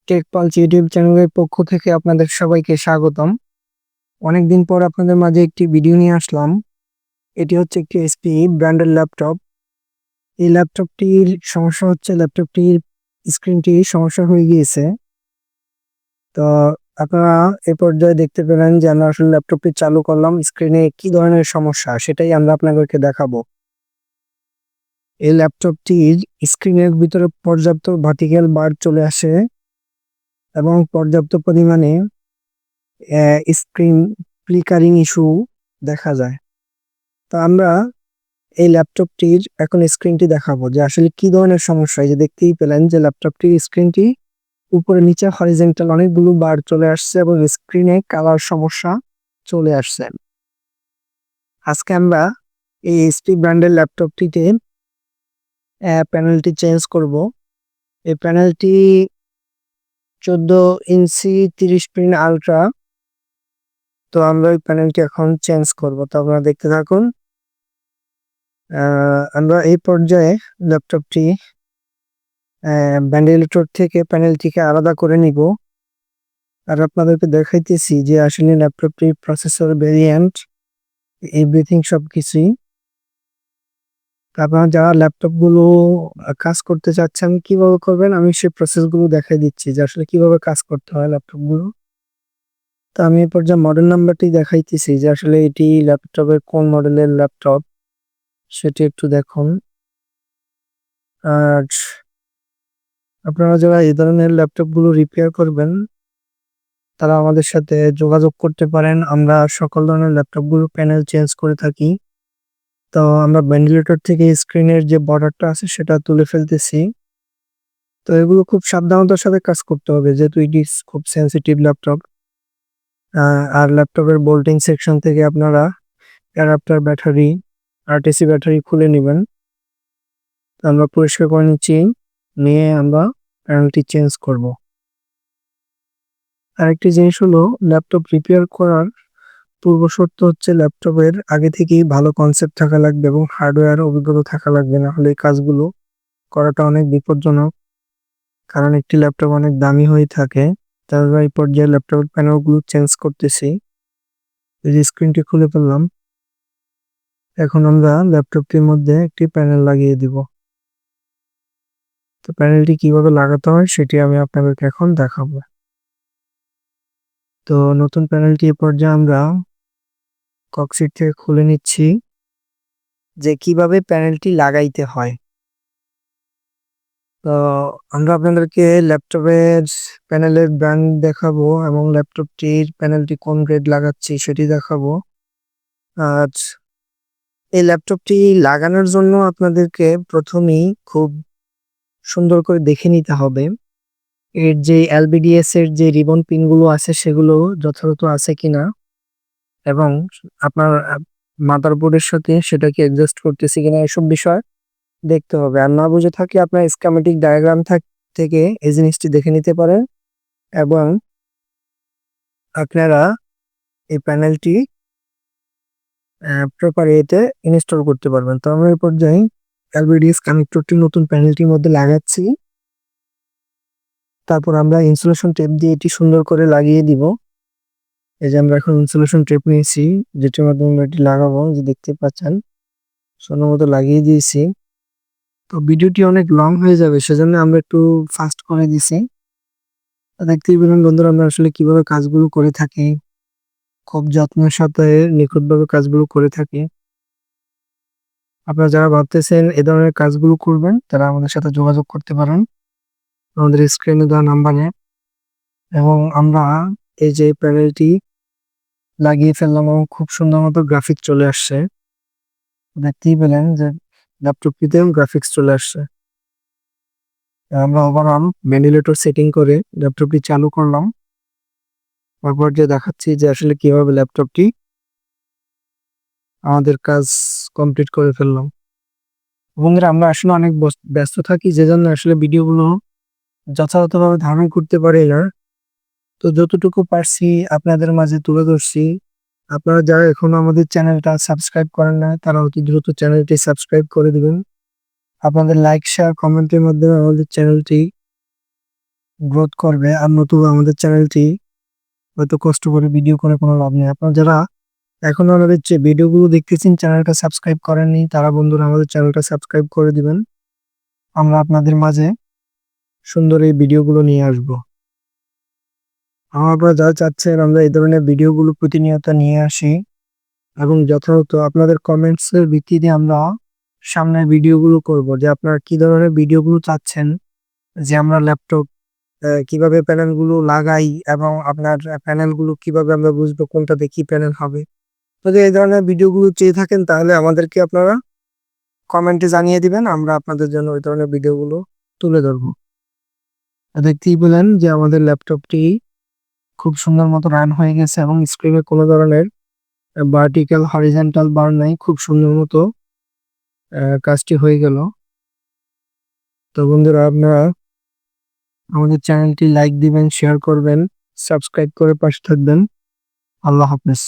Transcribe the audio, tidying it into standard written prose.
Take pulse YouTube চ্যানেলের পক্ষ থেকে আপনাদের সবাইকে স্বাগতম। অনেকদিন পর আপনাদের মাঝে একটি ভিডিও নিয়ে আসলাম। এটি হচ্ছে একটি এসপি ব্র্যান্ডের ল্যাপটপ। এই ল্যাপটপটির সমস্যা হচ্ছে ল্যাপটপটির স্ক্রিনটি সমস্যা হয়ে গিয়েছে। তো আপনারা এ পর্যায়ে দেখতে পেলেন যে আমরা আসলে ল্যাপটপটি চালু করলাম, স্ক্রিনে কি ধরনের সমস্যা সেটাই আমরা আপনাদেরকে দেখাবো। এই ল্যাপটপটির স্ক্রিনের ভিতরে পর্যাপ্ত ভার্টিক্যাল বার চলে আসে এবং পর্যাপ্ত পরিমাণে স্ক্রিন ফ্লিকারিং ইস্যু দেখা যায়। তো আমরা এই ল্যাপটপটির এখন স্ক্রিনটি দেখাবো যে আসলে কি ধরনের সমস্যা। এই যে দেখতেই পেলেন যে ল্যাপটপটির স্ক্রিনটি উপরে নিচে হরিজন্টাল অনেকগুলো বার চলে আসছে এবং স্ক্রিনে কালার সমস্যা চলে আসছে। আজকে আমরা এই এইচপি ব্র্যান্ডের ল্যাপটপটিতে প্যানেলটি চেঞ্জ করব। এই প্যানেলটি 14 ইঞ্চি 30 পিন আলট্রা। তো আমরা এই প্যানেলটি এখন চেঞ্জ করব, তো আপনারা দেখতে থাকুন। আমরা এই পর্যায়ে ল্যাপটপটি ভেন্টিলেটর থেকে প্যানেলটিকে আলাদা করে নিব আর আপনাদেরকে দেখাইতেছি যে আসলে ল্যাপটপটির প্রসেসর ভেরিয়েন্ট এভরিথিং সবকিছুই। আপনারা যারা ল্যাপটপ গুলো কাজ করতে চাচ্ছেন কিভাবে করবেন আমি সেই প্রসেস গুলো দেখাই দিচ্ছি যে আসলে কিভাবে কাজ করতে হয় ল্যাপটপ গুলো। তো আমি এই পর্যায়ে মডেল নাম্বারটি দেখাইতেছি যে আসলে এটি ল্যাপটপের কোন মডেলের ল্যাপটপ সেটি একটু দেখুন। আর আপনারা যারা এই ধরনের ল্যাপটপ গুলো রিপেয়ার করবেন তারা আমাদের সাথে যোগাযোগ করতে পারেন। আমরা সকল ধরনের ল্যাপটপ গুলো প্যানেল চেঞ্জ করে থাকি। তো আমরা ভেন্টিলেটর থেকে স্ক্রিনের যে বর্ডারটা আছে সেটা তুলে ফেলতেছি। তো এগুলো খুব সাবধানতার সাথে কাজ করতে হবে যেহেতু এটি খুব সেন্সিটিভ ল্যাপটপ। আর ল্যাপটপের বোল্টিং সেকশন থেকে আপনারা অ্যাডাপ্টার ব্যাটারি আরটিসি ব্যাটারি খুলে নেবেন। আমরা পরিষ্কার করে নিচ্ছি, নিয়ে আমরা প্যানেলটি চেঞ্জ করব। আরেকটি জিনিস হলো ল্যাপটপ রিপেয়ার করার পূর্ব শর্ত হচ্ছে ল্যাপটপের আগে থেকেই ভালো কনসেপ্ট থাকা লাগবে এবং হার্ডওয়্যার অভিজ্ঞতা থাকা লাগবে, না হলে এই কাজগুলো করাটা অনেক বিপজ্জনক। কারণ একটি ল্যাপটপ অনেক দামি হয়ে থাকে। তারপর এই পর্যায়ে ল্যাপটপের প্যানেলগুলো চেঞ্জ করতেছি। এই যে স্ক্রিনটি খুলে ফেললাম। এখন আমরা ল্যাপটপটির মধ্যে একটি প্যানেল লাগিয়ে দিব। তো প্যানেলটি কিভাবে লাগাতে হয় সেটি আমি আপনাদেরকে এখন দেখাবো। তো নতুন প্যানেলটি এ পর্যায়ে আমরা কক্সিট থেকে খুলে নিচ্ছি যে কিভাবে প্যানেলটি লাগাইতে হয়। তো আমরা আপনাদেরকে ল্যাপটপের প্যানেলের ব্র্যান্ড দেখাবো এবং ল্যাপটপটির প্যানেলটি কোন গ্রেড লাগাচ্ছি সেটি দেখাবো। আর এই ল্যাপটপটি লাগানোর জন্য আপনাদেরকে প্রথমেই খুব সুন্দর করে দেখে নিতে হবে এর যে এলবিডিএস এর যে রিবন পিনগুলো আছে সেগুলো যথাযথ আছে কিনা এবং আপনার মাদারবোর্ডের সাথে সেটাকে অ্যাডজাস্ট করতেছি কিনা এসব বিষয় দেখতে হবে। আর না বুঝে থাকলে আপনার স্কিমেটিক ডায়াগ্রাম থেকে এই জিনিসটি দেখে নিতে পারেন এবং আপনারা এই প্যানেলটি প্রপার এতে ইনস্টল করতে পারবেন। তো আমরা এই পর্যায়ে এলবিডিএস কানেক্টরটি নতুন প্যানেলটির মধ্যে লাগাচ্ছি। তারপর আমরা ইনসুলেশন টেপ দিয়ে এটি সুন্দর করে লাগিয়ে দিব। এই যে আমরা এখন ইনসুলেশন টেপ নিয়েছি যেটির মাধ্যমে আমরা এটি লাগাবো, যে দেখতে পাচ্ছেন সুন্দর মতো লাগিয়ে দিয়েছি। তো ভিডিওটি অনেক লং হয়ে যাবে সেজন্য আমরা একটু ফাস্ট করে দিছি। দেখতেই পেলেন বন্ধুরা আমরা আসলে কিভাবে কাজগুলো করে থাকি, খুব যত্নের সাথে নিখুঁতভাবে কাজগুলো করে থাকি। আপনারা যারা ভাবতেছেন এ ধরনের কাজগুলো করবেন তারা আমাদের সাথে যোগাযোগ করতে পারেন আমাদের স্ক্রিনে দেওয়া নাম্বারে। এবং আমরা এই যে প্যানেলটি লাগিয়ে ফেললাম এবং খুব সুন্দর মতো গ্রাফিক্স চলে আসছে। দেখতেই পেলেন যে ল্যাপটপটিতেও গ্রাফিক্স চলে আসছে। আমরা ওভারঅল ভেন্টিলেটর সেটিং করে ল্যাপটপটি চালু করলাম। তারপর যে দেখাচ্ছি যে আসলে কিভাবে ল্যাপটপটি আমাদের কাজ কমপ্লিট করে ফেললাম। বন্ধুরা আমরা আসলে অনেক ব্যস্ত থাকি যে জন্য আসলে ভিডিওগুলো যথাযথভাবে ধারণ করতে পারি না। তো যতটুকু পারছি আপনাদের মাঝে তুলে ধরছি। আপনারা যারা এখনো আমাদের চ্যানেলটা সাবস্ক্রাইব করেন না তারা অতি দ্রুত চ্যানেলটি সাবস্ক্রাইব করে দিবেন। আপনাদের লাইক শেয়ার কমেন্টের মাধ্যমে আমাদের চ্যানেলটি গ্রোথ করবে। আর নতুবা আমাদের চ্যানেলটি হয়তো কষ্ট করে ভিডিও করে কোনো লাভ নেই। আপনারা যারা এখনো আমাদের যে ভিডিওগুলো দেখতেছেন চ্যানেলটা সাবস্ক্রাইব করেননি তারা বন্ধুরা আমাদের চ্যানেলটা সাবস্ক্রাইব করে দিবেন। আমরা আপনাদের মাঝে সুন্দর এই ভিডিওগুলো নিয়ে আসবো। আপনারা যারা চাচ্ছেন আমরা এই ধরনের ভিডিওগুলো প্রতিনিয়ত নিয়ে আসি এবং যথাযথ আপনাদের কমেন্টস এর ভিত্তিতে আমরা সামনের ভিডিওগুলো করব, যে আপনারা কি ধরনের ভিডিওগুলো চাচ্ছেন, যে আমরা ল্যাপটপ কিভাবে প্যানেলগুলো লাগাই এবং আপনার প্যানেলগুলো কিভাবে আমরা বুঝবো কোনটাতে কি প্যানেল হবে। যদি এই ধরনের ভিডিওগুলো চেয়ে থাকেন তাহলে আমাদেরকে আপনারা কমেন্টে জানিয়ে দিবেন, আমরা আপনাদের জন্য ওই ধরনের ভিডিওগুলো তুলে ধরবো। দেখতেই পেলেন যে আমাদের ল্যাপটপটি খুব সুন্দর মতো রান হয়ে গেছে এবং স্ক্রিনে কোনো ধরনের ভার্টিক্যাল হরিজন্টাল বার নাই, খুব সুন্দর মতো কাজটি হয়ে গেল। তো বন্ধুরা আপনারা আমাদের চ্যানেলটি লাইক দিবেন, শেয়ার করবেন, সাবস্ক্রাইব করে পাশে থাকবেন। আল্লাহ হাফেজ।